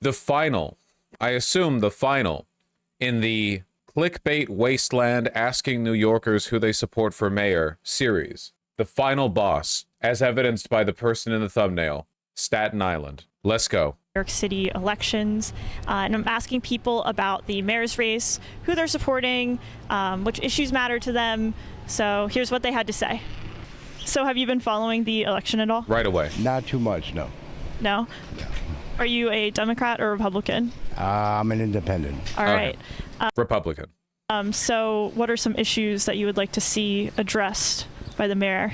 The final, I assume the final, in the clickbait wasteland asking New Yorkers who they support for mayor series. The final boss, as evidenced by the person in the thumbnail, Staten Island. Let's go. New York City elections, and I'm asking people about the mayor's race, who they're supporting, which issues matter to them. So here's what they had to say. So have you been following the election at all? Right away. Not too much, no. No? Are you a Democrat or Republican? I'm an independent. All right. Republican. So what are some issues that you would like to see addressed by the mayor?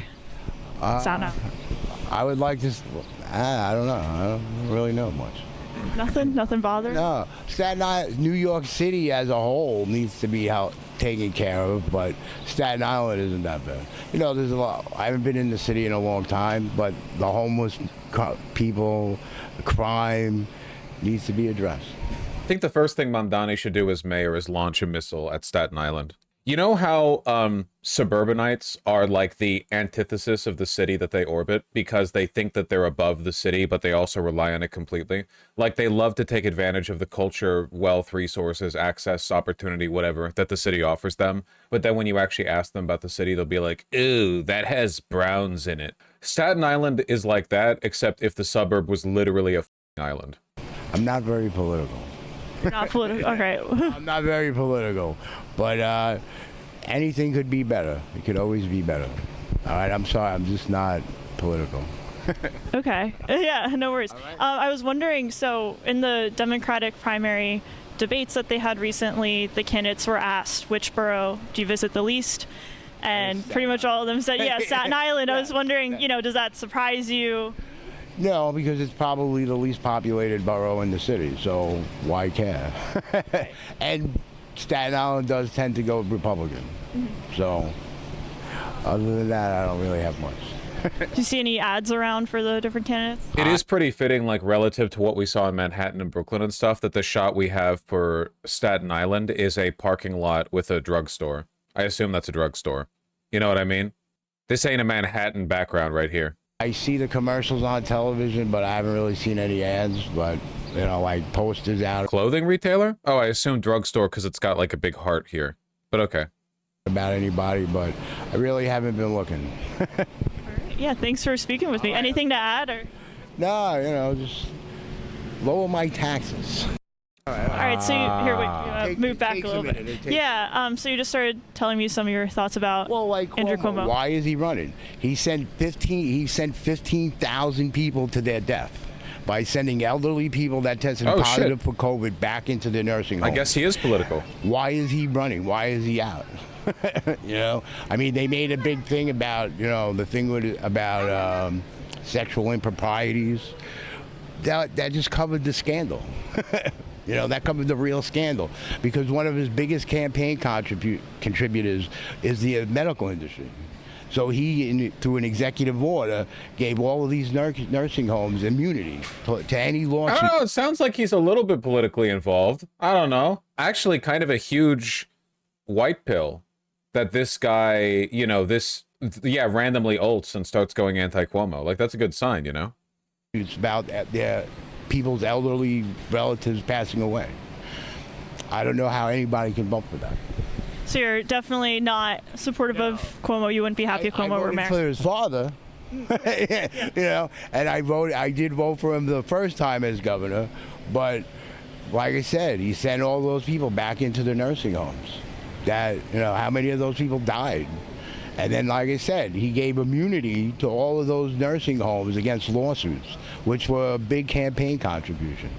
Staten I would like to, I don't know. I don't really know much. Nothing bothers? No. Staten Island, New York City as a whole needs to be taken care of, but Staten Island isn't that bad. You know, there's a lot. I haven't been in the city in a long time, but the homeless people, the crime needs to be addressed. I think the first thing Mamdani should do as mayor is launch a missile at Staten Island. You know how suburbanites are like the antithesis of the city that they orbit because they think that they're above the city, but they also rely on it completely? Like, they love to take advantage of the culture, wealth, resources, access, opportunity, whatever, that the city offers them. But then when you actually ask them about the city, they'll be like, ooh, that has browns in it. Staten Island is like that, except if the suburb was literally a island. I'm not very political. You're not political. Okay. I'm not very political, but anything could be better. It could always be better. All right, I'm sorry, I'm just not political. Okay. Yeah, no worries. Right. I was wondering, so in the Democratic primary debates that they had recently, the candidates were asked, which borough do you visit the least? And pretty much all of them said, yeah, Staten Island. Yeah. I was wondering, you know, does that surprise you? No, because it's probably the least populated borough in the city, so why care? And Staten Island does tend to go Republican. Mm-hmm. So other than that, I don't really have much. Do you see any ads around for the different candidates? It is pretty fitting, like, relative to what we saw in Manhattan and Brooklyn and stuff, that the shot we have for Staten Island is a parking lot with a drugstore. I assume that's a drugstore. You know what I mean? This ain't a Manhattan background right here. I see the commercials on television, but I haven't really seen any ads, but, you know, like posters out. Clothing retailer? Oh, I assume drugstore because it's got like a big heart here. But okay. About anybody, but I really haven't been looking. All right. Yeah, thanks for speaking with me. Anything to add? Or? No, you know, just lower my taxes. All right, so here, move back a little bit. Yeah, so you just started telling me some of your thoughts about Andrew Cuomo. Why is he running? He sent 15,000 people to their death by sending elderly people that tested positive for COVID back into the nursing home. I guess he is political. Why is he running? Why is he out? You know, I mean, they made a big thing about, you know, the thing about sexual improprieties. That just covered the scandal. You know, that covered the real scandal, because one of his biggest campaign contributors is the medical industry. So he, through an executive order, gave all of these nursing homes immunity to any lawsuit. I don't know. It sounds like he's a little bit politically involved. I don't know. Actually, kind of a huge white pill that this guy, you know, randomly ults and starts going anti-Cuomo. Like, that's a good sign, you know? It's about their people's elderly relatives passing away. I don't know how anybody can vote for that. So you're definitely not supportive of Cuomo. You wouldn't be happy if Cuomo were mayor. I voted for his father, you know, and I did vote for him the first time as governor, but like I said, he sent all those people back into the nursing homes. That, you know, how many of those people died? And then, like I said, he gave immunity to all of those nursing homes against lawsuits, which were a big campaign contribution.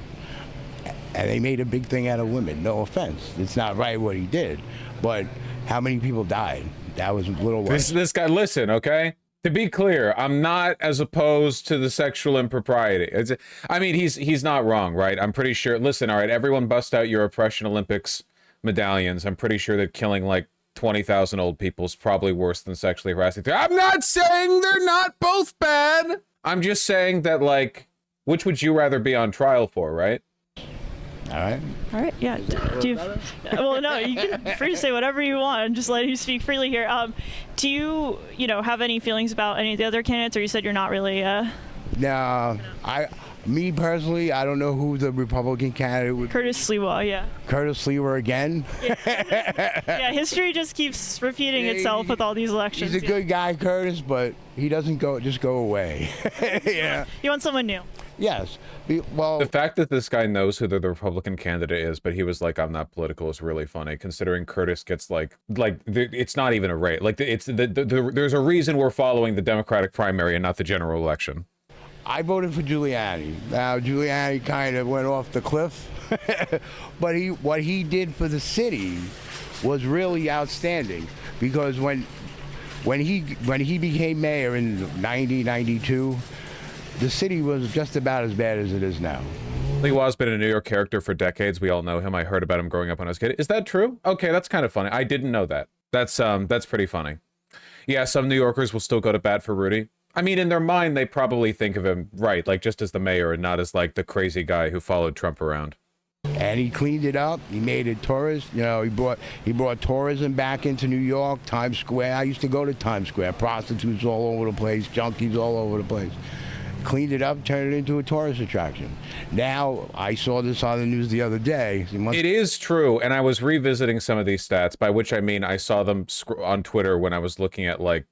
And they made a big thing out of women. No offense. It's not right what he did. But how many people died? That was a little worse. This guy, listen, okay? To be clear, I'm not as opposed to the sexual impropriety. I mean, he's not wrong, right? I'm pretty sure. Listen, all right, everyone bust out your Oppression Olympics medallions. I'm pretty sure that killing, like, 20,000 old people is probably worse than sexually harassing. I'm not saying they're not both bad. I'm just saying that, like, which would you rather be on trial for, right? All right. All right. Yeah. Well, no, you can free to say whatever you want. I'm just letting you speak freely here. Do you, have any feelings about any of the other candidates, or you said you're not really Nah, me personally, I don't know who the Republican candidate would. Curtis Sliwa, yeah. Curtis Sliwa again. Yeah, history just keeps repeating itself with all these elections. He's a good guy, Curtis, but he doesn't just go away. Yeah. You want someone new? Yes. Well, The fact that this guy knows who the Republican candidate is, but he was like, "I'm not political," is really funny. Considering Curtis gets it's not even a race. Like there's a reason we're following the Democratic primary and not the general election. I voted for Giuliani. Now Giuliani kind of went off the cliff, but what he did for the city was really outstanding, because when he became mayor in 1992, the city was just about as bad as it is now. Sliwa's been a New York character for decades. We all know him. I heard about him growing up when I was a kid. Is that true? Okay, that's kind of funny. I didn't know that. That's pretty funny. Yeah, some New Yorkers will still go to bat for Rudy. I mean, in their mind, they probably think of him, right, like just as the mayor and not as like the crazy guy who followed Trump around. And he cleaned it up. He made it tourist. You know, he brought tourism back into New York, Times Square. I used to go to Times Square. Prostitutes all over the place, junkies all over the place. Cleaned it up, turned it into a tourist attraction. Now, I saw this on the news the other day. It is true, and I was revisiting some of these stats, by which I mean I saw them on Twitter when I was looking at like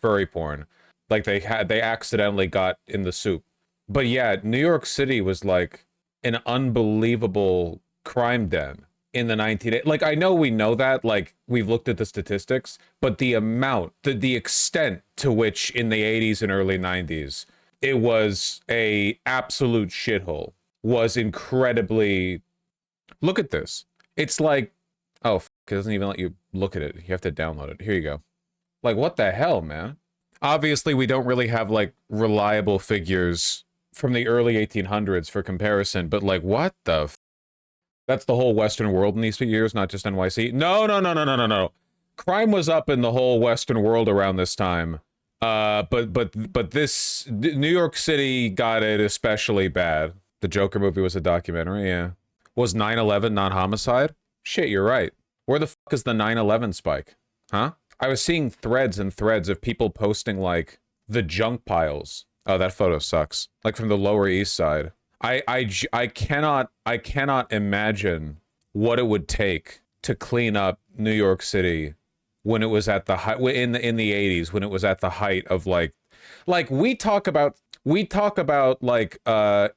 furry porn. Like they accidentally got in the soup. But yeah, New York City was like an unbelievable crime den in the 1980s. Like, I know we know that, like we've looked at the statistics, but the amount, the extent to which in the 80s and early 90s it was a absolute shithole was incredibly. Look at this. It's like, oh, it doesn't even let you look at it. You have to download it. Here you go. Like, what the hell, man? Obviously, we don't really have like reliable figures from the early 1800s for comparison, but like, what the? That's the whole Western world in these years, not just NYC. No. Crime was up in the whole Western world around this time. But this New York City got it especially bad. The Joker movie was a documentary. Yeah. Was 9/11 non-homicide? Shit, you're right. Where the fuck is the 9/11 spike? Huh? I was seeing threads and threads of people posting like the junk piles. Oh, that photo sucks. Like from the Lower East Side. I cannot imagine what it would take to clean up New York City when it was at the height in the 80s, when it was at the height of like we talk about like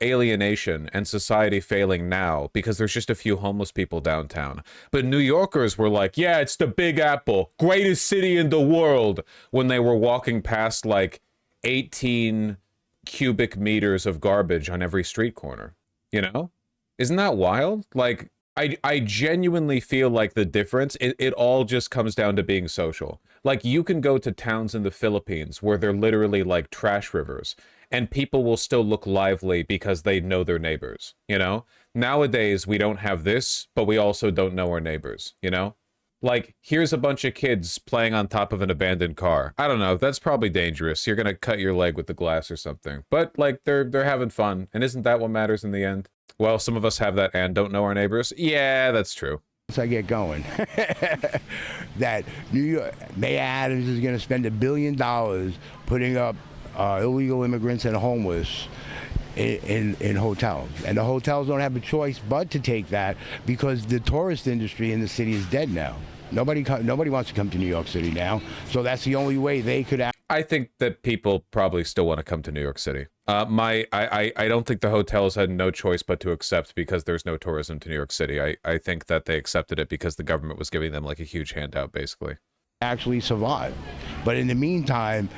alienation and society failing now because there's just a few homeless people downtown. But New Yorkers were like, yeah, it's the Big Apple, greatest city in the world, when they were walking past like 18 cubic meters of garbage on every street corner. You know? Isn't that wild? Like, I genuinely feel like the difference, it all just comes down to being social. Like, you can go to towns in the Philippines where they're literally like trash rivers, and people will still look lively because they know their neighbors, you know? Nowadays, we don't have this, but we also don't know our neighbors, you know? Like, here's a bunch of kids playing on top of an abandoned car. I don't know, that's probably dangerous. You're gonna cut your leg with the glass or something. But, like, they're having fun, and isn't that what matters in the end? Well, some of us have that and don't know our neighbors. Yeah, that's true. Once I get going, that New York, Mayor Adams is going to spend $1 billion putting up illegal immigrants and homeless in hotels. And the hotels don't have a choice but to take that because the tourist industry in the city is dead now. Nobody wants to come to New York City now. So that's the only way they could act. I think that people probably still want to come to New York City. I don't think the hotels had no choice but to accept because there's no tourism to New York City. I think that they accepted it because the government was giving them like a huge handout, basically. Actually survive. But in the meantime,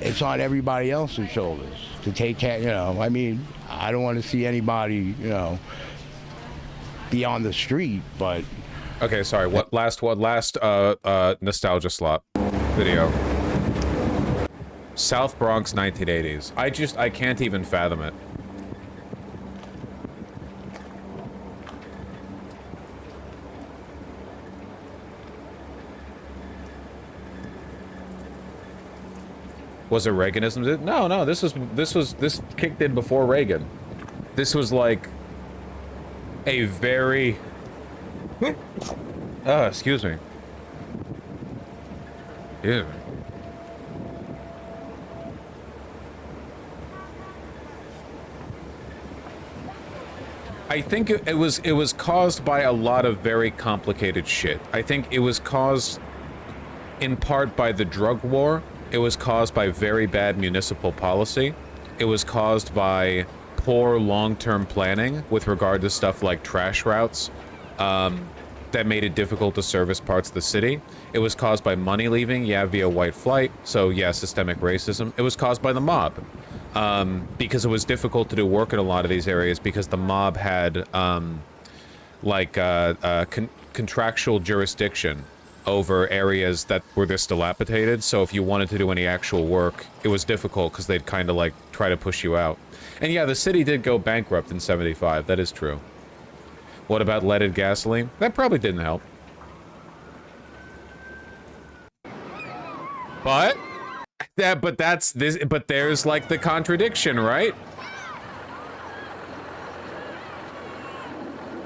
it's on everybody else's shoulders to take care, you know. I mean, I don't want to see anybody, you know, be on the street, but... Okay, sorry, what last nostalgia slot video. South Bronx 1980s. I can't even fathom it. Was it Reaganism? No, this kicked in before Reagan. This was like a very excuse me. Ew. I think it was caused by a lot of very complicated shit. I think it was caused in part by the drug war. It was caused by very bad municipal policy. It was caused by poor long-term planning with regard to stuff like trash routes that made it difficult to service parts of the city. It was caused by money leaving, yeah, via white flight, so yeah, systemic racism. It was caused by the mob, because it was difficult to do work in a lot of these areas because the mob had contractual jurisdiction over areas that were this dilapidated, so if you wanted to do any actual work, it was difficult because they'd kind of like try to push you out. And yeah, the city did go bankrupt in '75, that is true. What about leaded gasoline? That probably didn't help. But but there's like the contradiction, right?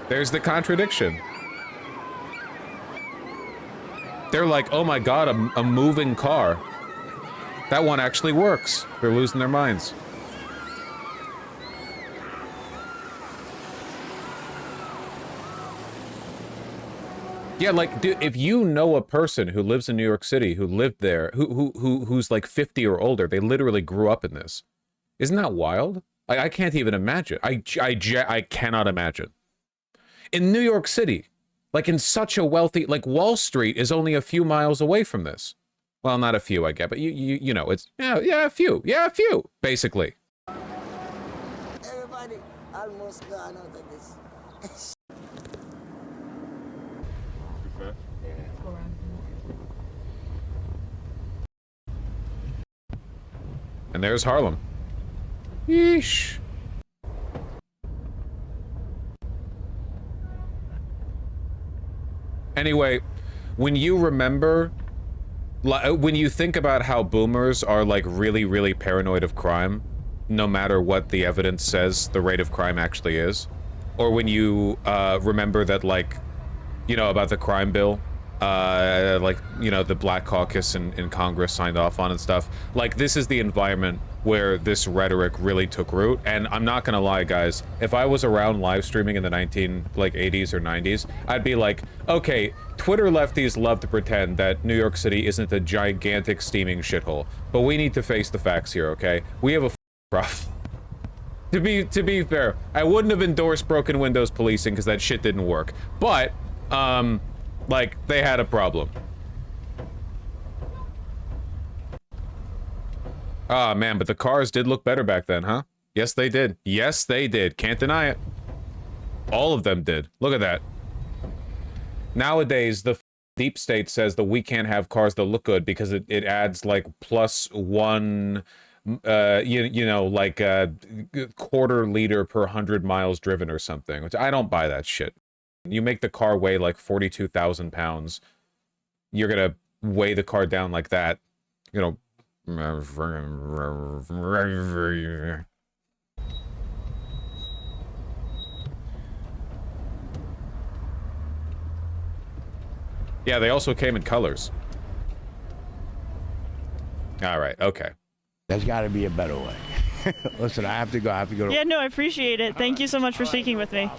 There's the contradiction. They're like, oh my god, a moving car. That one actually works. They're losing their minds. Yeah, like, dude, if you know a person who lives in New York City, who lived there, who's like 50 or older, they literally grew up in this. Isn't that wild? I can't even imagine. I cannot imagine. In New York City, like in such a wealthy, like Wall Street is only a few miles away from this. Well, not a few, I get, but you know, it's yeah, a few, basically. Everybody almost gone out of this. And there's Harlem. Yeesh. Anyway, when you remember, when you think about how boomers are like really, really paranoid of crime, no matter what the evidence says the rate of crime actually is, or when you remember that, like, you know, about the crime bill, like, you know, the Black Caucus in Congress signed off on and stuff. Like, this is the environment where this rhetoric really took root. And I'm not gonna lie, guys, if I was around live streaming in the 80s or 90s, I'd be like, okay, Twitter lefties love to pretend that New York City isn't a gigantic steaming shithole, but we need to face the facts here, okay? We have a problem. To be fair, I wouldn't have endorsed broken windows policing because that shit didn't work. But, like, they had a problem. Ah, man, but the cars did look better back then, huh? Yes, they did. Yes, they did. Can't deny it. All of them did. Look at that. Nowadays, the deep state says that we can't have cars that look good because it adds, like, +1, you know, like a quarter liter per 100 miles driven or something, which I don't buy that shit. You make the car weigh like 42,000 pounds. You're gonna weigh the car down like that, you know. Yeah, they also came in colors. All right, okay. There's got to be a better way. Listen, I have to go. To Yeah, no, I appreciate it. Thank you so much for speaking with me.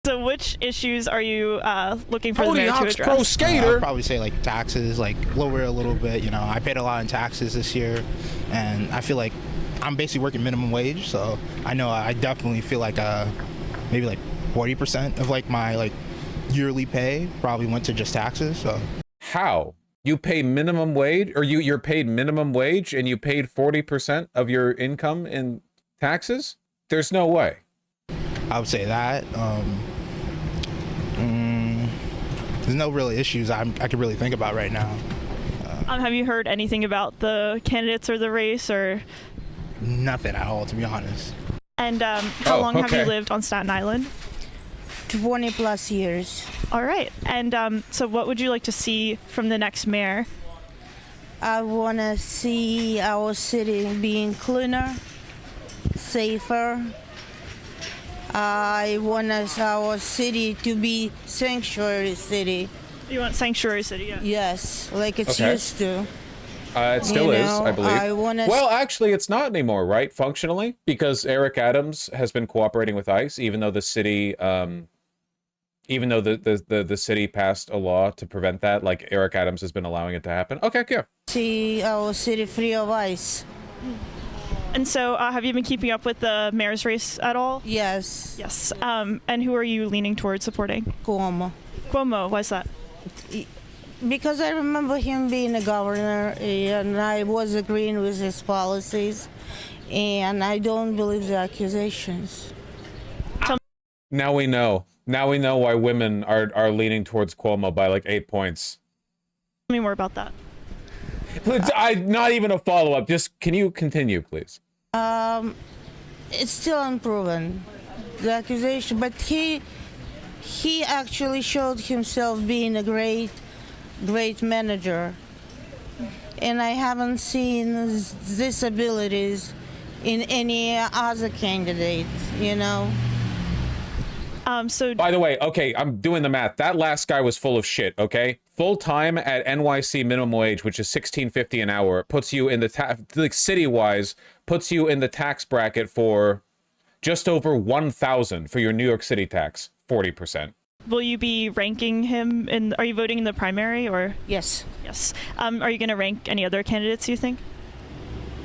So which issues are you looking for the mayor to address? Pro skater. I'd probably say like taxes, like lower a little bit. You know, I paid a lot in taxes this year, and I feel like I'm basically working minimum wage. So I know I definitely feel like maybe like 40% of like my like yearly pay probably went to just taxes. So how? You pay minimum wage, or you're paid minimum wage, and you paid 40% of your income in taxes? There's no way. I would say that. There's no really issues I could really think about right now. Have you heard anything about the candidates or the race, or? Nothing at all, to be honest. And how long have you lived on Staten Island? 20 plus years. All right. And so what would you like to see from the next mayor? I want to see our city being cleaner, safer. I want our city to be sanctuary city. You want sanctuary city, yeah. Yes, like it's Okay. used to. It still is, I believe. I want to. Well, actually, it's not anymore, right? Functionally, because Eric Adams has been cooperating with ICE, even though the city, even though the city passed a law to prevent that. Like Eric Adams has been allowing it to happen. Okay, yeah. See our city free of ice. And so, have you been keeping up with the mayor's race at all? Yes, Yes. And who are you leaning towards supporting? Cuomo. Cuomo. Why's that? Because I remember him being a governor, and I was agreeing with his policies, and I don't believe the accusations. Now we know. Now we know why women are leaning towards Cuomo by like 8 points. Tell me more about that. Not even a follow-up. Just can you continue, please? It's still unproven, the accusation, but he actually showed himself being a great manager, and I haven't seen these abilities in any other candidate, you know. So By the way, okay, I'm doing the math. That last guy was full of shit, okay? Full time at NYC minimum wage, which is $16.50 an hour, puts you in the like city-wise, puts you in the tax bracket for just over 1,000 for your New York City tax, 40%. will you be ranking him in? Are you voting in the primary or? Yes, Yes. Are you going to rank any other candidates? You think?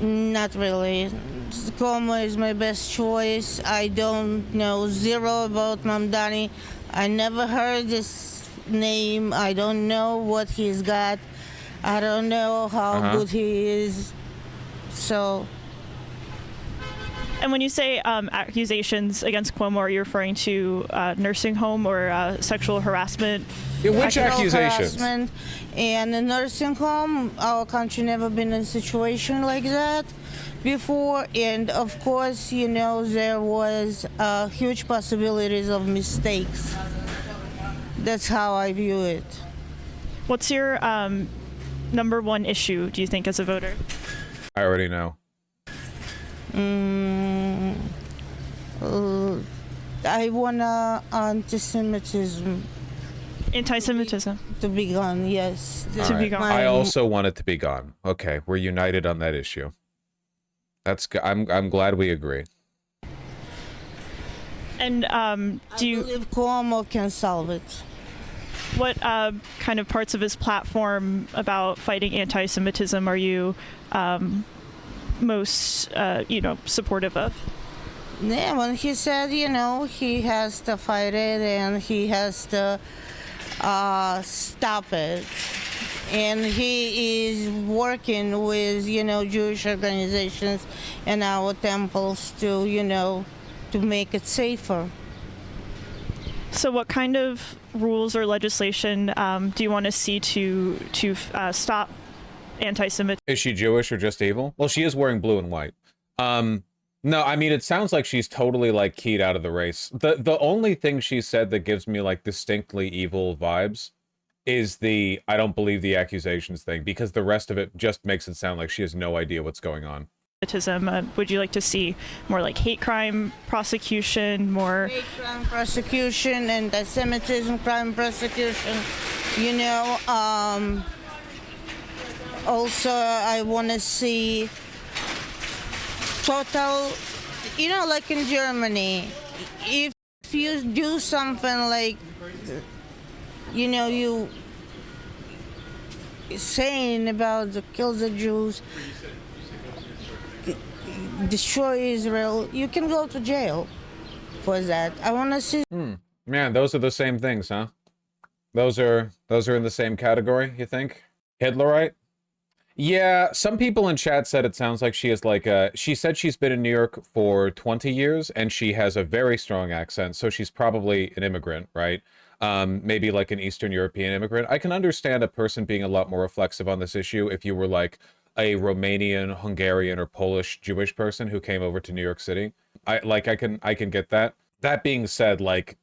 not really. Cuomo is my best choice. I don't know zero about Mamdani. I never heard this name. I don't know what he's got. I don't know how good he is. So And when you say accusations against Cuomo, are you referring to nursing home or sexual harassment? Which sexual accusations? harassment. And in nursing home, our country never been in a situation like that before. And of course, you know, there was huge possibilities of mistakes. That's how I view it. What's your number one issue, do you think, as a voter? I already know. I want anti-Semitism Anti-Semitism. to be gone. Yes, To be gone. I also want it to be gone. Okay, we're united on that issue. I'm glad we agree. And do you? I believe Cuomo can solve it. What kind of parts of his platform about fighting anti-Semitism are you most, supportive of? Yeah, when he said, you know, he has to fight it and he has to stop it. And he is working with, you know, Jewish organizations and our temples to, you know, to make it safer. So what kind of rules or legislation do you want to see to stop anti-Semitism? Is she Jewish or just evil? Well, she is wearing blue and white. No, I mean, it sounds like she's totally, like, keyed out of the race. The only thing she said that gives me, like, distinctly evil vibes is the I don't believe the accusations thing, because the rest of it just makes it sound like she has no idea what's going on. Would you like to see more like hate crime prosecution, more Hate crime prosecution, anti-Semitism crime prosecution, you know. Also, I want to see total, you know, like in Germany, if you do something like, you know, you saying about the kill the Jews, destroy Israel, you can go to jail for that. I want to see. Man, those are the same things, huh? Those are in the same category, you think? Hitlerite? Yeah, some people in chat said it sounds like she is like she said she's been in New York for 20 years and she has a very strong accent, so she's probably an immigrant, right? Maybe like an Eastern European immigrant. I can understand a person being a lot more reflexive on this issue if you were like a Romanian, Hungarian, or Polish Jewish person who came over to New York City. I can get that. That being said, like,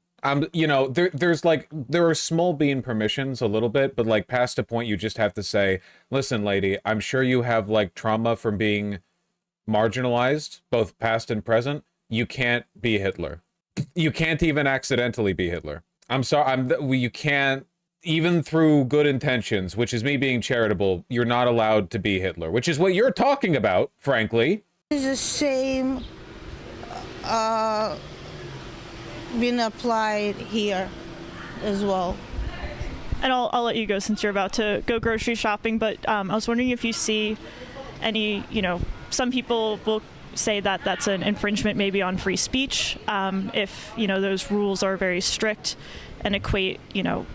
you know, there are small bean permissions a little bit, but like past a point, you just have to say, listen, lady, I'm sure you have like trauma from being marginalized, both past and present. You can't be Hitler. You can't even accidentally be Hitler. I'm sorry. You can't. even through good intentions, which is me being charitable, you're not allowed to be Hitler, which is what you're talking about, frankly. It's the same being applied here as well. And I'll let you go since you're about to go grocery shopping, but I was wondering if you see any, some people will say that that's an infringement maybe on free speech, if, those rules are very strict and equate,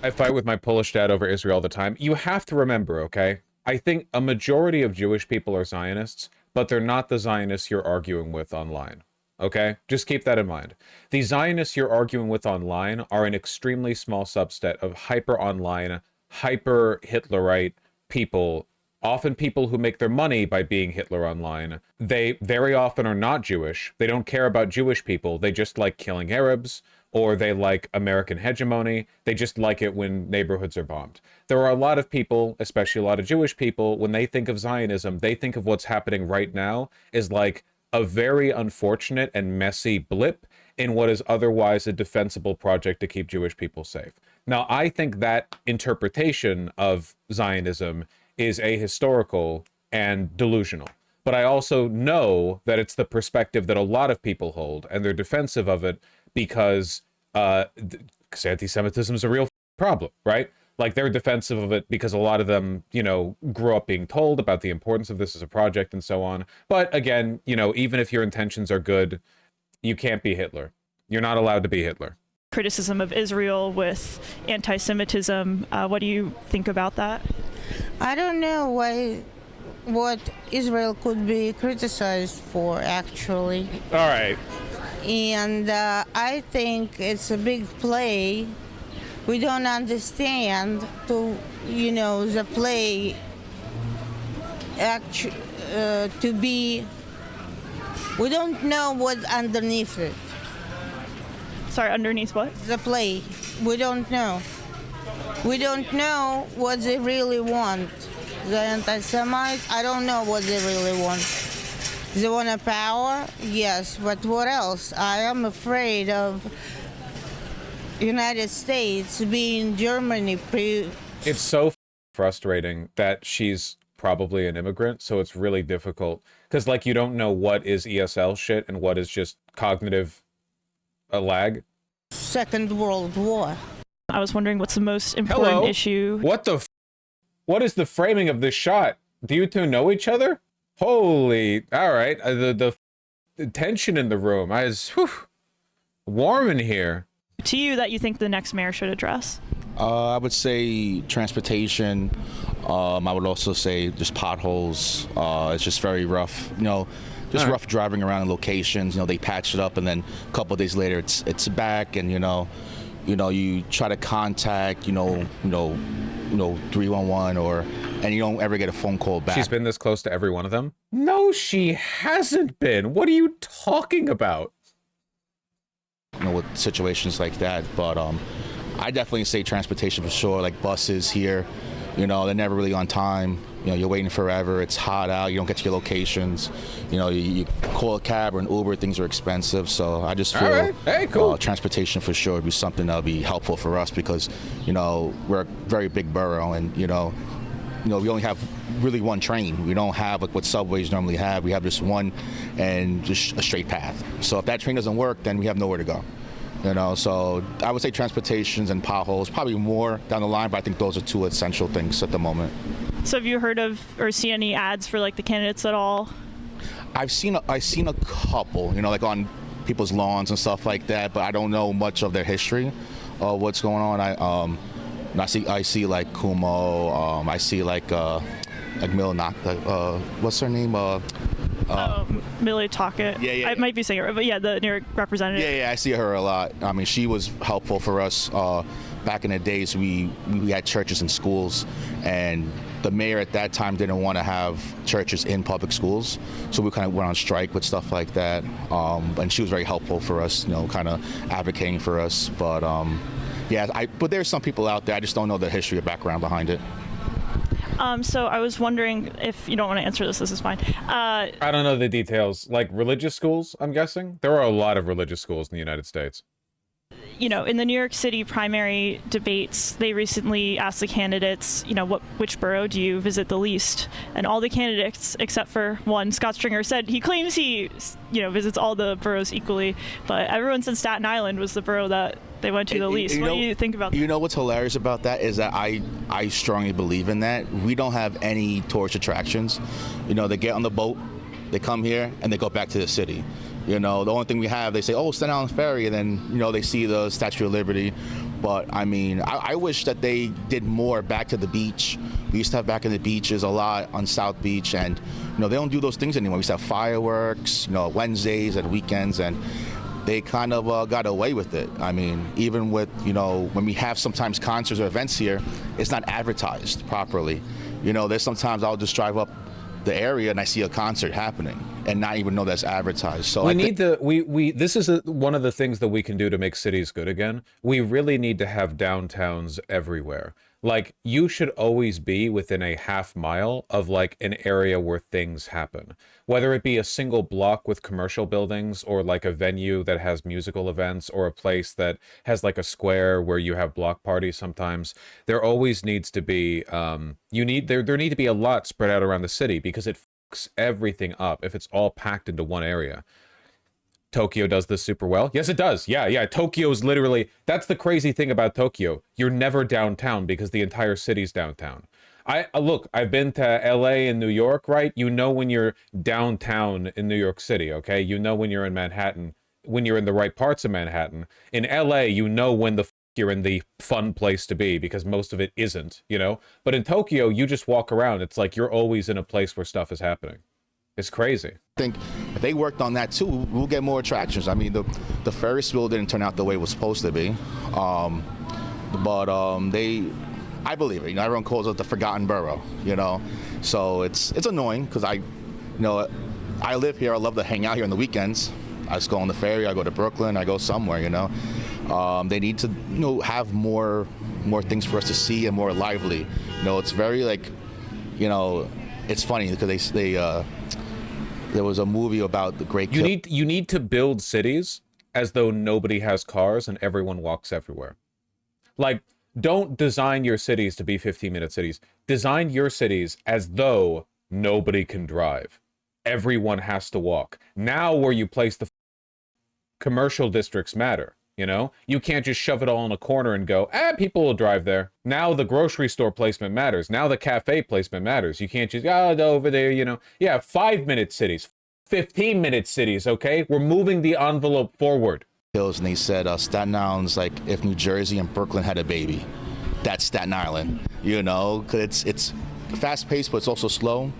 I fight with my Polish dad over Israel all the time. You have to remember, okay? I think a majority of Jewish people are Zionists, but they're not the Zionists you're arguing with online. Okay? Just keep that in mind. The Zionists you're arguing with online are an extremely small subset of hyper-online, hyper-Hitlerite people, often people who make their money by being Hitler online. They very often are not Jewish. They don't care about Jewish people. They just like killing Arabs, or they like American hegemony. They just like it when neighborhoods are bombed. There are a lot of people, especially a lot of Jewish people, when they think of Zionism, they think of what's happening right now as like a very unfortunate and messy blip in what is otherwise a defensible project to keep Jewish people safe. Now, I think that interpretation of Zionism is ahistorical and delusional. But I also know that it's the perspective that a lot of people hold, and they're defensive of it because anti-Semitism is a real problem, right? Like, they're defensive of it because a lot of them, grew up being told about the importance of this as a project and so on. But again, even if your intentions are good, you can't be Hitler. You're not allowed to be Hitler. Criticism of Israel with anti-Semitism. What do you think about that? I don't know what Israel could be criticized for, actually. All right. And I think it's a big play. We don't understand the play to be. We don't know what's underneath it. Sorry, underneath what? The play. We don't know. We don't know what they really want. The anti-Semites, I don't know what they really want. They want a power? Yes, but what else? I am afraid of United States being Germany. It's so frustrating that she's probably an immigrant, so it's really difficult. Because, you don't know what is ESL shit and what is just cognitive lag. Second World War. I was wondering what's the most important issue. What the what is the framing of this shot? Do you two know each other? Holy, all right. The tension in the room. Warm in here. To you, that you think the next mayor should address? I would say transportation. I would also say just potholes. It's just very rough. Rough driving around in locations. They patch it up, and then a couple of days later, it's back, and you try to contact 311 and you don't ever get a phone call back. She's been this close to every one of them? No, she hasn't been. What are you talking about? With situations like that, but I definitely say transportation for sure. Like buses here, they're never really on time. You're waiting forever. It's hot out. You don't get to your locations. You call a cab or an Uber. Things are expensive. So I just feel right. Hey, cool. Transportation for sure would be something that would be helpful for us because, we're a very big borough and, we only have really one train. We don't have what subways normally have. We have just one and just a straight path. So if that train doesn't work, then we have nowhere to go. So I would say transportations and potholes, probably more down the line, but I think those are two essential things at the moment. So have you heard of or seen any ads for the candidates at all? I've seen a couple, on people's lawns and stuff like that, but I don't know much of their history of what's going on. I see like Kumo, I see like Milnak, what's her name? Millie Talkett. Yeah. I might be saying it, but yeah, the New York representative. Yeah, I see her a lot. I mean, she was helpful for us. Back in the days, we had churches and schools, and the mayor at that time didn't want to have churches in public schools, so we kind of went on strike with stuff like that. And she was very helpful for us, kind of advocating for us. But but there's some people out there. I just don't know the history or background behind it. So I was wondering if you don't want to answer this is fine. I don't know the details. Like religious schools, I'm guessing? There are a lot of religious schools in the United States. you know, in the New York City primary debates, they recently asked the candidates, you know, which borough do you visit the least? And all the candidates, except for one, Scott Stringer, said he claims he, you know, visits all the boroughs equally, but everyone said Staten Island was the borough that they went to the least. What do you think about that? You know what's hilarious about that is that I strongly believe in that. We don't have any tourist attractions. You know, they get on the boat, they come here, and they go back to the city. You know, the only thing we have, they say, oh, Staten Island Ferry, and then, you know, they see the Statue of Liberty. But, I mean, I wish that they did more back to the beach. We used to have back in the beaches a lot on South Beach, and, you know, they don't do those things anymore. We used to have fireworks, you know, Wednesdays and weekends, and they kind of got away with it. I mean, even with, you know, when we have sometimes concerts or events here, it's not advertised properly. You know, there's sometimes I'll just drive up the area and I see a concert happening and not even know that's advertised. So this is one of the things that we can do to make cities good again. We really need to have downtowns everywhere. Like, you should always be within a half mile of like an area where things happen, whether it be a single block with commercial buildings or like a venue that has musical events or a place that has like a square where you have block parties. Sometimes there always needs to be there need to be a lot spread out around the city, because it fucks everything up if it's all packed into one area. Tokyo does this super well. Yes, it does. Yeah. Tokyo's literally, that's the crazy thing about Tokyo. You're never downtown because the entire city's downtown. Look, I've been to LA and New York, right? You know when you're downtown in New York City, okay? You know when you're in Manhattan, when you're in the right parts of Manhattan. In LA, you know when you're in the fun place to be, because most of it isn't, you know? But in Tokyo, you just walk around. It's like you're always in a place where stuff is happening. It's crazy. I think if they worked on that too, we'll get more attractions. I mean, the Ferris wheel didn't turn out the way it was supposed to be, but I believe it. You know, everyone calls it the forgotten borough. You know, so it's annoying because I live here. I love to hang out here on the weekends. I just go on the ferry. I go to Brooklyn. I go somewhere. You know, they need to have more things for us to see and more lively. You know, it's very like, you know, it's funny because there was a movie about the great. You need to build cities as though nobody has cars and everyone walks everywhere. Like, don't design your cities to be 15-minute cities. Design your cities as though nobody can drive. Everyone has to walk. Now where you place the commercial districts matter. You know, you can't just shove it all in a corner and go, people will drive there. Now the grocery store placement matters. Now the cafe placement matters. You can't just, over there, you know. Yeah, 5-minute cities, 15-minute cities, okay? We're moving the envelope forward. Hills, and they said Staten Island's like if New Jersey and Brooklyn had a baby. That's Staten Island, you know, because it's fast-paced, but it's also slow.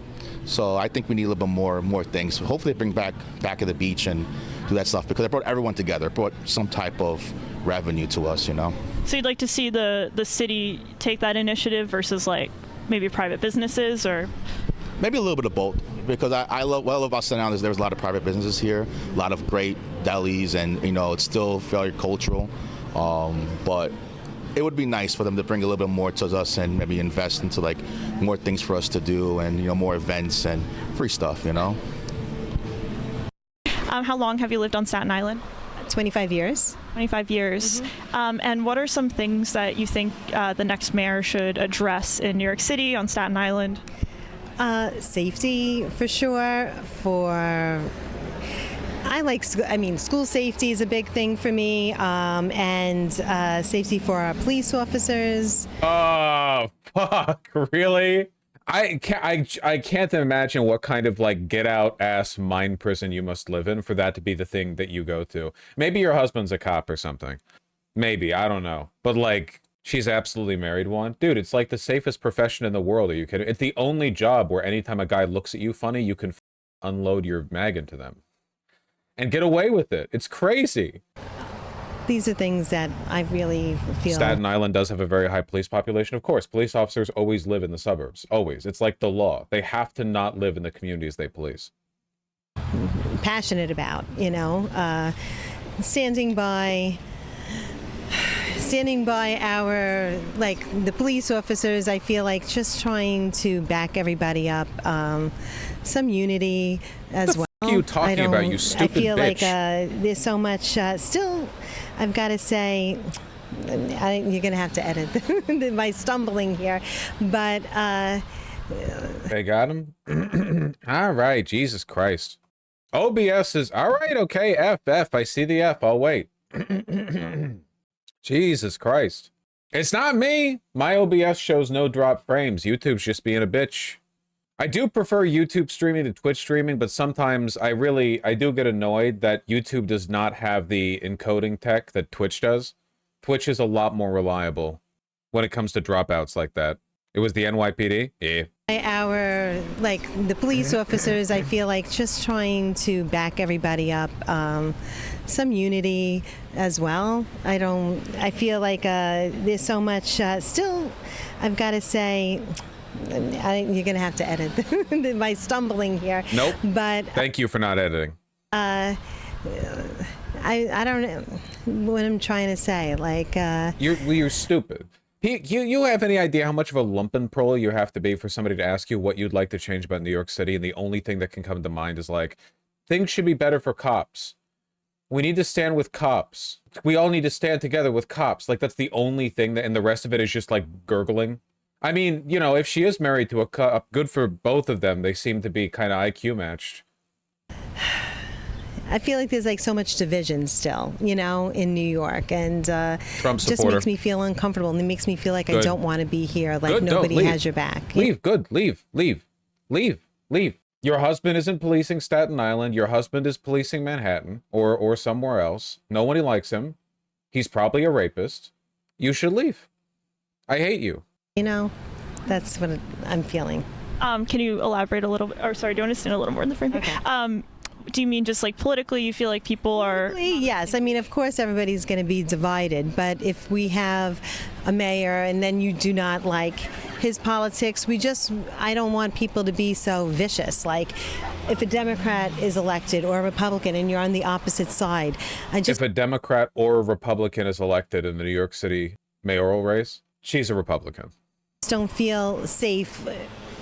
So I think we need a little bit more things. Hopefully they bring back at the beach and do that stuff, because it brought everyone together. It brought some type of revenue to us, you know. So you'd like to see the city take that initiative versus like maybe private businesses, or maybe a little bit of both, because I love about Staten Island is there's a lot of private businesses here, a lot of great delis, and you know it's still very cultural. But it would be nice for them to bring a little bit more to us and maybe invest into like more things for us to do, and you know, more events and free stuff, you know. How long have you lived on Staten Island? 25 years. 25 years. Mm-hmm. And what are some things that you think the next mayor should address in New York City, on Staten Island? Safety, for sure. School safety is a big thing for me, and safety for our police officers. Oh, fuck, really? I can't imagine what kind of like get out ass mind prison you must live in for that to be the thing that you go to. Maybe your husband's a cop or something. Maybe, I don't know. But like, she's absolutely married one. Dude, it's like the safest profession in the world. Are you kidding? It's the only job where anytime a guy looks at you funny, you can unload your mag into them and get away with it. It's crazy. These are things that I really feel. Staten Island does have a very high police population. Of course, police officers always live in the suburbs. Always. It's like the law. They have to not live in the communities they police. Passionate about, you know, standing by our, like, the police officers. I feel like just trying to back everybody up. Some unity as well. What are you talking about, you I stupid feel like bitch? there's so much. Still, I've got to say, you're going to have to edit my stumbling here, but. They got him? All right, Jesus Christ. OBS is, all right, okay, F, I see the F, I'll wait. Jesus Christ. It's not me. My OBS shows no drop frames. YouTube's just being a bitch. I do prefer YouTube streaming to Twitch streaming, but sometimes I do get annoyed that YouTube does not have the encoding tech that Twitch does. Twitch is a lot more reliable when it comes to dropouts like that. It was the NYPD? Yeah. The police officers, I feel like just trying to back everybody up, some unity as well. I feel like there's so much, still, I've got to say, you're going to have to edit my stumbling here. Nope. But thank you for not editing. I don't know what I'm trying to say. Like, you're stupid. You have any idea how much of a lumpenproll you have to be for somebody to ask you what you'd like to change about New York City? And the only thing that can come to mind is like, things should be better for cops. We need to stand with cops. We all need to stand together with cops. Like, that's the only thing that, and the rest of it is just like gurgling. I mean, you know, if she is married to a cop, good for both of them. They seem to be kind of IQ matched. I feel like there's like so much division still, you know, in New York, and Trump just supporter. makes me feel uncomfortable, and it makes me feel like Good. I don't want to be here. Like Good, nobody leave. has your back. Leave. Good. Leave. Your husband isn't policing Staten Island. Your husband is policing Manhattan or somewhere else. Nobody likes him. He's probably a rapist. You should leave. I hate you. You know, that's what I'm feeling. Can you elaborate a little bit? Or sorry, do you understand a little more in the frame? Okay. Do you mean just like politically you feel like people are... Yes, I mean, of course everybody's going to be divided, but if we have a mayor and then you do not like his politics, I don't want people to be so vicious. Like, if a Democrat is elected or a Republican and you're on the opposite side, If a Democrat or a Republican is elected in the New York City mayoral race, she's a Republican. don't feel safe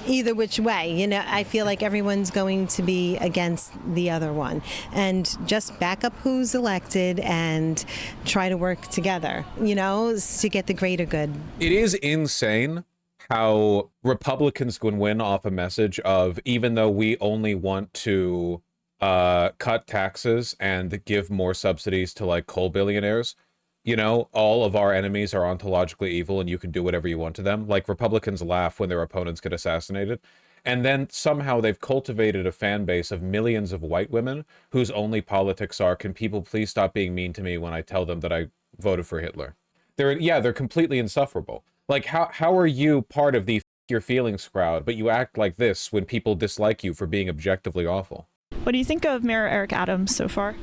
either which way. You know, I feel like everyone's going to be against the other one, and just back up who's elected and try to work together, you know, to get the greater good. It is insane how Republicans can win off a message of, even though we only want to cut taxes and give more subsidies to like coal billionaires, you know, all of our enemies are ontologically evil and you can do whatever you want to them. Like, Republicans laugh when their opponents get assassinated. And then somehow they've cultivated a fan base of millions of white women whose only politics are, can people please stop being mean to me when I tell them that I voted for Hitler? They're completely insufferable. Like, how are you part of the your feelings crowd, but you act like this when people dislike you for being objectively awful? What do you think of Mayor Eric Adams so far?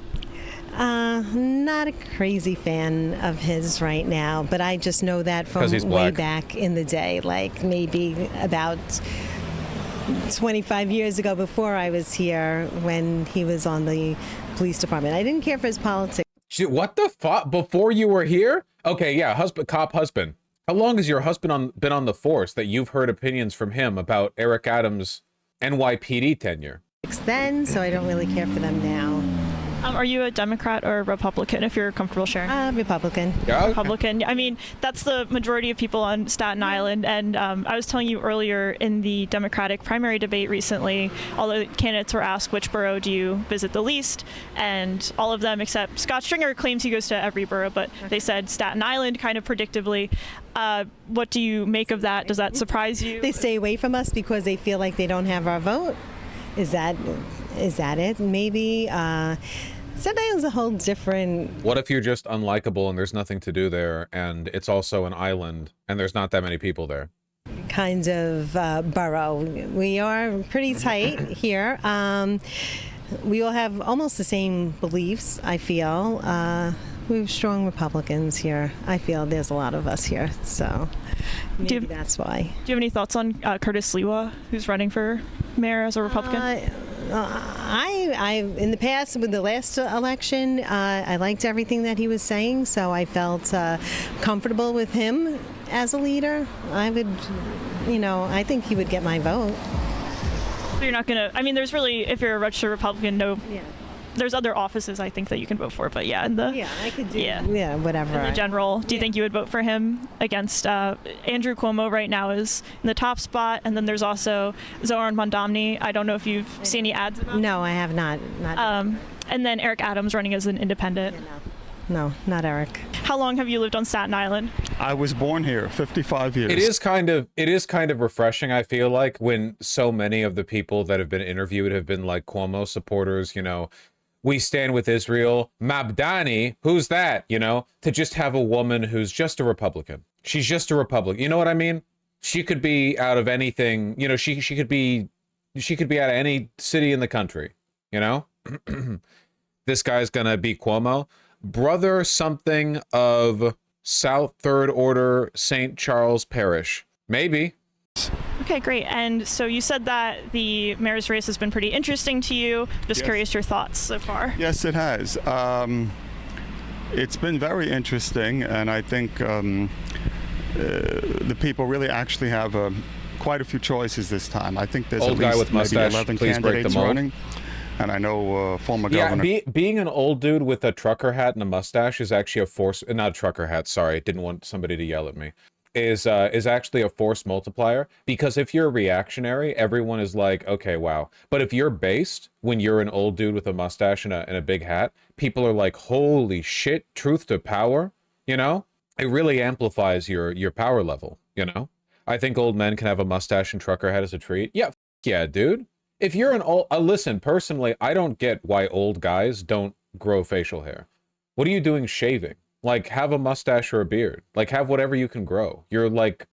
Not a crazy fan of his right now, but I just know that from way back in the day, like maybe about 25 years ago, before I was here, when he was on the police department. I didn't care for his politics. What the fuck? Before you were here? Okay, yeah, cop husband. How long has your husband been on the force that you've heard opinions from him about Eric Adams' NYPD tenure? Then, so I don't really care for them now. Are you a Democrat or a Republican, if you're comfortable sharing? Republican. Yeah. Republican. I mean, that's the majority of people on Staten Island. And I was telling you earlier, in the Democratic primary debate recently, all the candidates were asked, which borough do you visit the least? And all of them, except Scott Stringer, claims he goes to every borough, but they said Staten Island, kind of predictably. What do you make of that? Does that surprise you? They stay away from us because they feel like they don't have our vote. Is that it? Maybe. Staten Island's a whole different... What if you're just unlikable and there's nothing to do there, and it's also an island and there's not that many people there? Kind of borough. We are pretty tight here. We all have almost the same beliefs, I feel. We have strong Republicans here. I feel there's a lot of us here, so maybe that's why. Do you have any thoughts on Curtis Lewa, who's running for mayor as a Republican? I in the past, with the last election, I liked everything that he was saying, so I felt comfortable with him as a leader. I would, I think he would get my vote. So you're not gonna. I mean, there's really, if you're a registered Republican, no. Yeah. There's other offices I think that you can vote for, but yeah, in the Yeah, I could do. Yeah. Yeah, whatever. in the general, do you think you would vote for him against Andrew Cuomo? Right now is in the top spot, and then there's also Zoran Mondamny. I don't know if you've seen any ads about him. No, I have not. Not. And then Eric Adams running as an independent. No, not Eric. How long have you lived on Staten Island? I was born here, 55 years. It is kind of refreshing, I feel like, when so many of the people that have been interviewed have been like Cuomo supporters, you know, we stand with Israel. Mabdani, who's that? You know, to just have a woman who's just a Republican. She's just a Republican. You know what I mean? She could be out of anything, you know, she could be out of any city in the country, you know? This guy's gonna be Cuomo. Brother something of South Third Order St. Charles Parish. Maybe. Okay, great. And so you said that the mayor's race has been pretty interesting to you. Just Yes. curious your thoughts so far. Yes, it has. It's been very interesting, and I think the people really actually have quite a few choices this time. I think there's Old at guy least with maybe mustache, 11 please break the candidates mold. running. And I know former Yeah, governor. being an old dude with a trucker hat and a mustache is actually a force. Not a trucker hat. Sorry, didn't want somebody to yell at me. Is actually a force multiplier, because if you're a reactionary, everyone is like, okay, wow. But if you're based, when you're an old dude with a mustache and a big hat, people are like, holy shit, truth to power. You know, it really amplifies your power level. You know, I think old men can have a mustache and trucker hat as a treat. Yeah, yeah, dude. If you're an old, listen, personally, I don't get why old guys don't grow facial hair. What are you doing shaving? Like, have a mustache or a beard. Like, have whatever you can grow. You're like,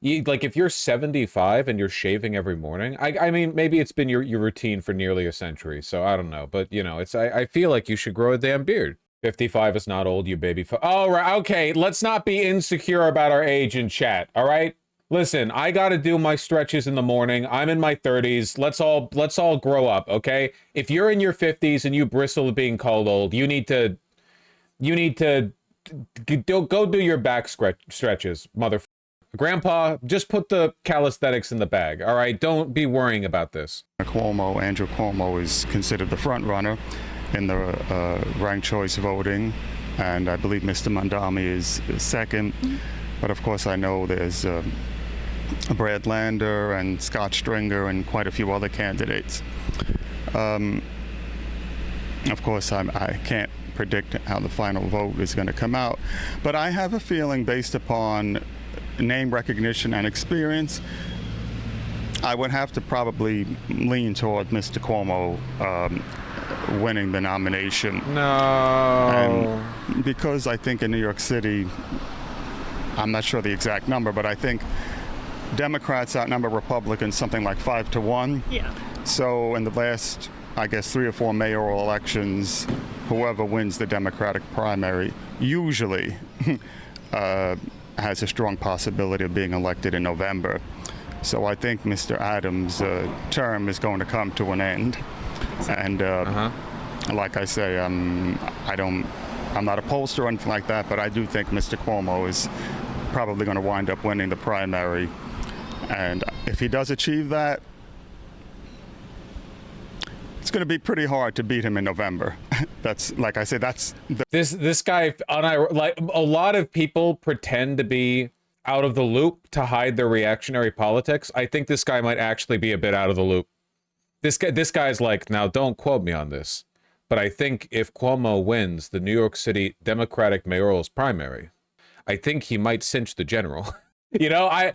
if you're 75 and you're shaving every morning, I mean, maybe it's been your routine for nearly a century, so I don't know. But, you know, I feel like you should grow a damn beard. 55 is not old, you baby. Oh, right, okay, let's not be insecure about our age in chat, all right? Listen, I gotta do my stretches in the morning. I'm in my 30s. Let's all grow up, okay? If you're in your 50s and you bristle at being called old, you need to go do your back stretches, mother. Grandpa, just put the calisthenics in the bag, all right? Don't be worrying about this. Andrew Cuomo is considered the front runner in the ranked choice voting, and I believe Mr. Mondamny is second. But of course, I know there's Brad Lander and Scott Stringer and quite a few other candidates. Of course, I can't predict how the final vote is going to come out, but I have a feeling, based upon name recognition and experience, I would have to probably lean toward Mr. Cuomo winning the nomination. No. And because I think in New York City, I'm not sure the exact number, but I think Democrats outnumber Republicans something like 5-1. Yeah. So in the last, I guess, 3 or 4 mayoral elections, whoever wins the Democratic primary usually has a strong possibility of being elected in November. So I think Mr. Adams' term is going to come to an end. And like I say, I'm not a pollster or anything like that, but I do think Mr. Cuomo is probably going to wind up winning the primary. And if he does achieve that, it's going to be pretty hard to beat him in November. That's, like I said, that's this guy, like, a lot of people pretend to be out of the loop to hide their reactionary politics. I think this guy might actually be a bit out of the loop. This guy's like, now don't quote me on this, but I think if Cuomo wins the New York City Democratic mayoral's primary, I think he might cinch the general. You know, I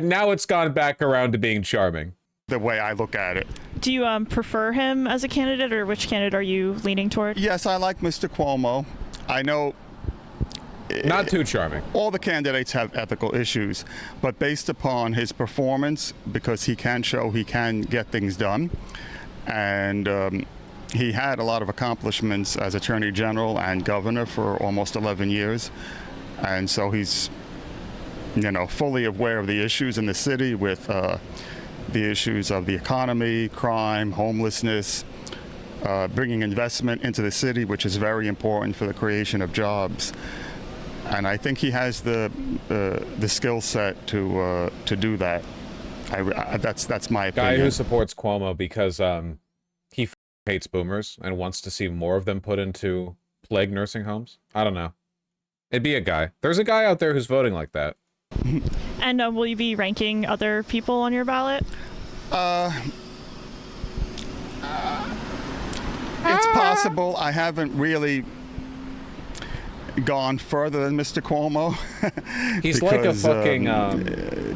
now it's gone back around to being charming. the way I look at it. Do you prefer him as a candidate, or which candidate are you leaning toward? Yes, I like Mr. Cuomo. I know not too charming. all the candidates have ethical issues, but based upon his performance, because he can show he can get things done, and he had a lot of accomplishments as Attorney General and Governor for almost 11 years, and so he's, you know, fully aware of the issues in the city with the issues of the economy, crime, homelessness, bringing investment into the city, which is very important for the creation of jobs. And I think he has the skill set to do that. That's my Guy opinion. who supports Cuomo because he hates boomers and wants to see more of them put into plague nursing homes. I don't know. It'd be a guy. There's a guy out there who's voting like that. And will you be ranking other people on your ballot? It's possible. I haven't really gone further than Mr. Cuomo. He's like a fucking.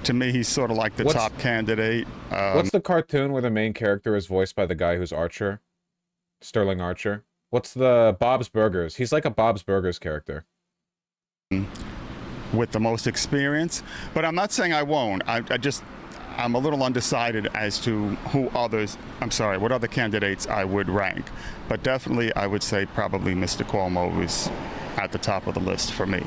To me, he's sort of like the top candidate. What's the cartoon where the main character is voiced by the guy who's Archer? Sterling Archer. What's the Bob's Burgers? He's like a Bob's Burgers character. With the most experience, but I'm not saying I won't. I'm a little undecided as to what other candidates I would rank. But definitely, I would say probably Mr. Cuomo is at the top of the list for me.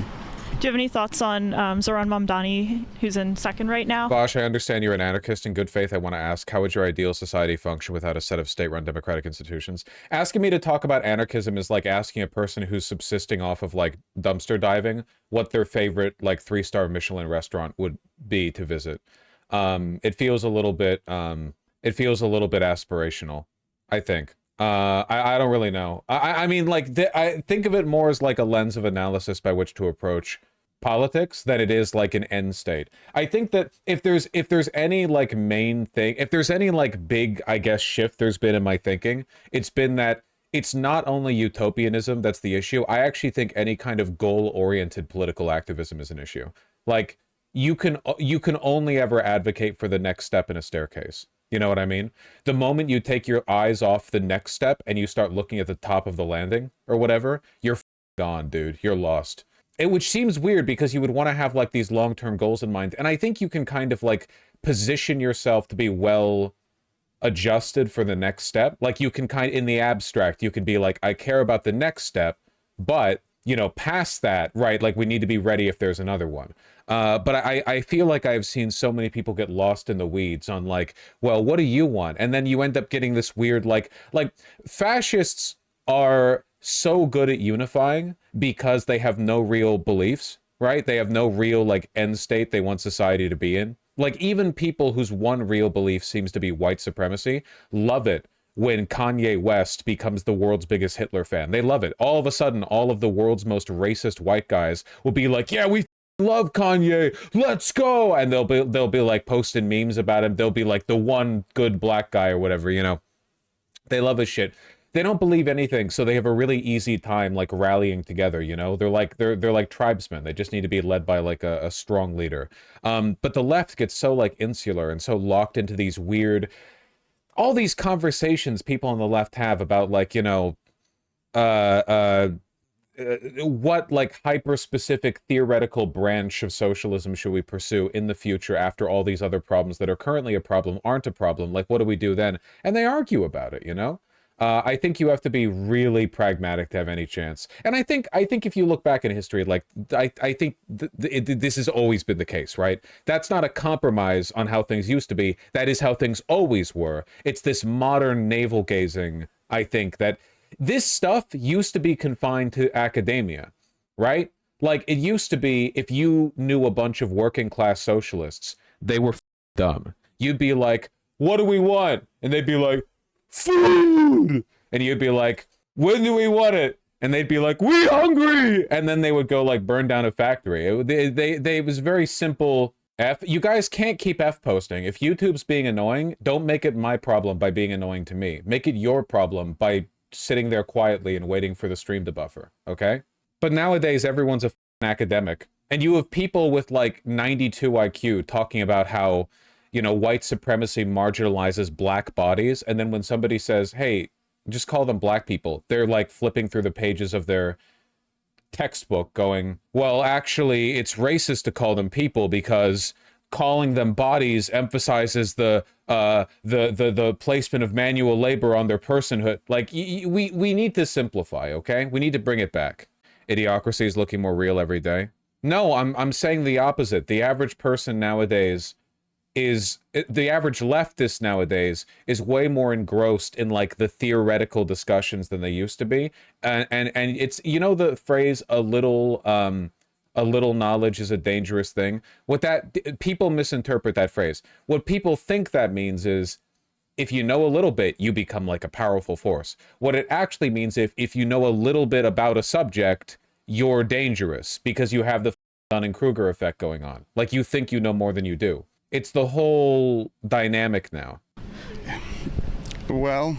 Do you have any thoughts on Zoran Mamdani, who's in second right now? Vaush, I understand you're an anarchist. In good faith, I want to ask, how would your ideal society function without a set of state-run democratic institutions? Asking me to talk about anarchism is like asking a person who's subsisting off of like dumpster diving what their favorite like 3-star Michelin restaurant would be to visit. It feels a little bit aspirational, I think. I don't really know. I mean, like, I think of it more as like a lens of analysis by which to approach politics than it is like an end state. I think that if there's any like main thing, if there's any like big, I guess, shift there's been in my thinking, it's been that it's not only utopianism that's the issue. I actually think any kind of goal-oriented political activism is an issue. Like, you can only ever advocate for the next step in a staircase. You know what I mean? The moment you take your eyes off the next step and you start looking at the top of the landing or whatever, you're gone, dude. You're lost. Which seems weird because you would want to have like these long-term goals in mind. And I think you can kind of like position yourself to be well adjusted for the next step. Like you can in the abstract, you can be like, I care about the next step, but you know, past that, right? Like we need to be ready if there's another one. But I feel like I've seen so many people get lost in the weeds on like, well, what do you want? And then you end up getting this weird, like fascists are so good at unifying because they have no real beliefs, right? They have no real like end state they want society to be in. Like even people whose one real belief seems to be white supremacy love it when Kanye West becomes the world's biggest Hitler fan. They love it. All of a sudden, all of the world's most racist white guys will be like, yeah, we love Kanye, let's go. And they'll be like posting memes about him. They'll be like the one good black guy or whatever, you know. They love his shit. They don't believe anything, so they have a really easy time like rallying together, you know. They're like tribesmen. They just need to be led by like a strong leader. But the left gets so like insular and so locked into these weird, all these conversations people on the left have about like, you know, what like hyper-specific theoretical branch of socialism should we pursue in the future after all these other problems that are currently a problem aren't a problem? Like, what do we do then? And they argue about it, you know? I think you have to be really pragmatic to have any chance. And I think if you look back in history, like, I think this has always been the case, right? That's not a compromise on how things used to be. That is how things always were. It's this modern navel-gazing, I think, that this stuff used to be confined to academia, right? Like, it used to be, if you knew a bunch of working class socialists, they were dumb. You'd be like, what do we want? And they'd be like, food! And you'd be like, when do we want it? And they'd be like, we hungry! And then they would go like burn down a factory. It was very simple. You guys can't keep F posting. If YouTube's being annoying, don't make it my problem by being annoying to me. Make it your problem by sitting there quietly and waiting for the stream to buffer, okay? But nowadays, everyone's a academic. And you have people with like 92 IQ talking about how, you know, white supremacy marginalizes black bodies. And then when somebody says, hey, just call them black people, they're like flipping through the pages of their textbook going, well, actually, it's racist to call them people because calling them bodies emphasizes the placement of manual labor on their personhood. Like, we need to simplify, okay? We need to bring it back. Idiocracy is looking more real every day. No, I'm saying the opposite. The average person nowadays the average leftist nowadays is way more engrossed in like the theoretical discussions than they used to be. And it's, you know, the phrase a little a little knowledge is a dangerous thing. What that, people misinterpret that phrase. What people think that means is, if you know a little bit, you become like a powerful force. What it actually means, if you know a little bit about a subject, you're dangerous because you have the Dunning-Kruger effect going on. Like, you think you know more than you do. It's the whole dynamic now. Well,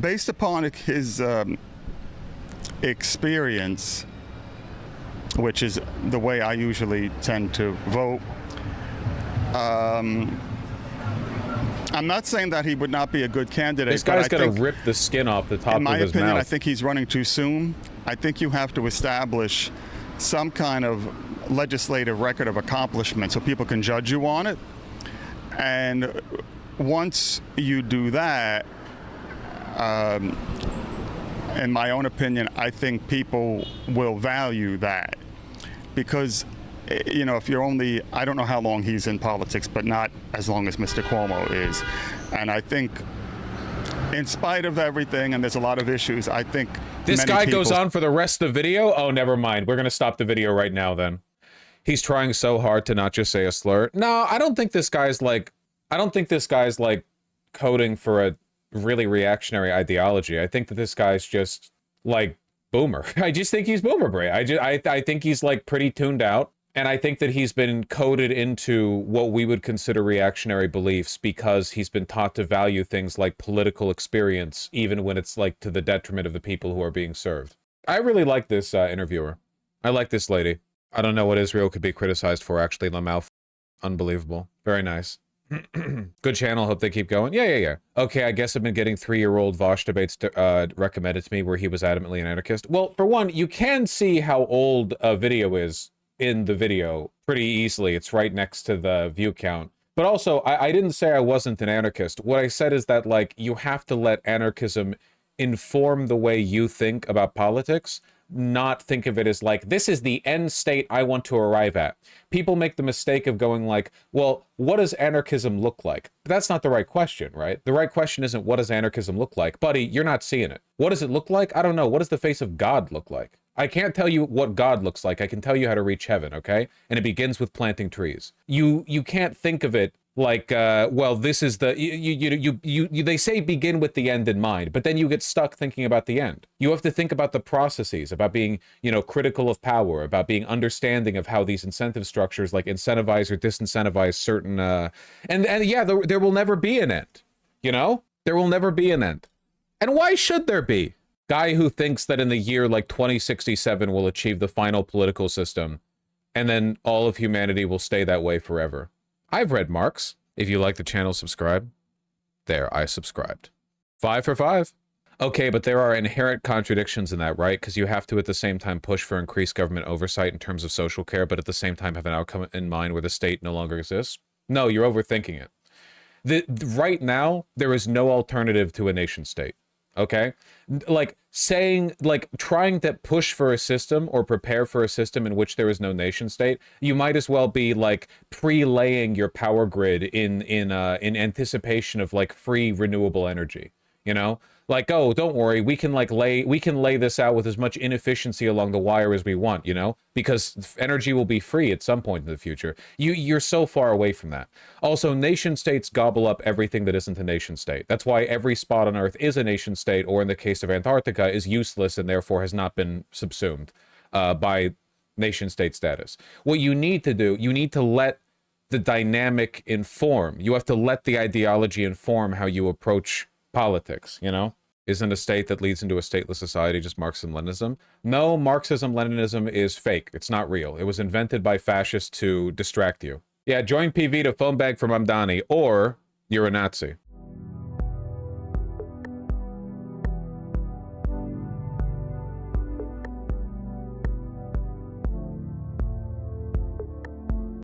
based upon his experience, which is the way I usually tend to vote, I'm not saying that he would not be a good candidate. This guy's going to rip the skin off the top of his mouth. In my opinion, I think he's running too soon. I think you have to establish some kind of legislative record of accomplishment so people can judge you on it. And once you do that, in my own opinion, I think people will value that. Because, you know, if you're only, I don't know how long he's in politics, but not as long as Mr. Cuomo is. And I think, in spite of everything, and there's a lot of issues, I think this guy goes on for the rest of the video? Oh, never mind. We're going to stop the video right now then. He's trying so hard to not just say a slur. No, I don't think this guy's like, coding for a really reactionary ideology. I think that this guy's just like boomer. I just think he's boomer brain. I think he's like pretty tuned out. And I think that he's been coded into what we would consider reactionary beliefs because he's been taught to value things like political experience, even when it's like to the detriment of the people who are being served. I really like this interviewer. I like this lady. I don't know what Israel could be criticized for, actually. Lamau, unbelievable. Very nice. Good channel. Hope they keep going. Yeah. Okay, I guess I've been getting 3-year-old Vaush debates recommended to me where he was adamantly an anarchist. Well, for one, you can see how old a video is in the video pretty easily. It's right next to the view count. But also, I didn't say I wasn't an anarchist. What I said is that, like, you have to let anarchism inform the way you think about politics, not think of it as like, this is the end state I want to arrive at. People make the mistake of going like, well, what does anarchism look like? But that's not the right question, right? The right question isn't what does anarchism look like? Buddy, you're not seeing it. What does it look like? I don't know. What does the face of God look like? I can't tell you what God looks like. I can tell you how to reach heaven, okay? And it begins with planting trees. You can't think of it like, well, this is the, they say begin with the end in mind, but then you get stuck thinking about the end. You have to think about the processes, about being, critical of power, about being understanding of how these incentive structures like incentivize or disincentivize certain, and yeah, there will never be an end, There will never be an end. And why should there be? Guy who thinks that in the year like 2067 will achieve the final political system, and then all of humanity will stay that way forever. I've read Marx. If you like the channel, subscribe. There, I subscribed. 5 for 5. Okay, but there are inherent contradictions in that, right? Because you have to at the same time push for increased government oversight in terms of social care, but at the same time have an outcome in mind where the state no longer exists. No, you're overthinking it. Right now, there is no alternative to a nation state. Okay, like trying to push for a system or prepare for a system in which there is no nation state, you might as well be like pre-laying your power grid in anticipation of like free renewable energy, like, oh, don't worry, we can lay this out with as much inefficiency along the wire as we want, because energy will be free at some point in the future. You're so far away from that. Also, nation states gobble up everything that isn't a nation state. That's why every spot on Earth is a nation state, or in the case of Antarctica, is useless and therefore has not been subsumed by nation state status. What you need to do, you need to let the dynamic inform. You have to let the ideology inform how you approach politics, Isn't a state that leads into a stateless society just Marxism-Leninism? No, Marxism-Leninism is fake. It's not real. It was invented by fascists to distract you. Yeah, join PV to phone bag from Mamdani, or you're a Nazi.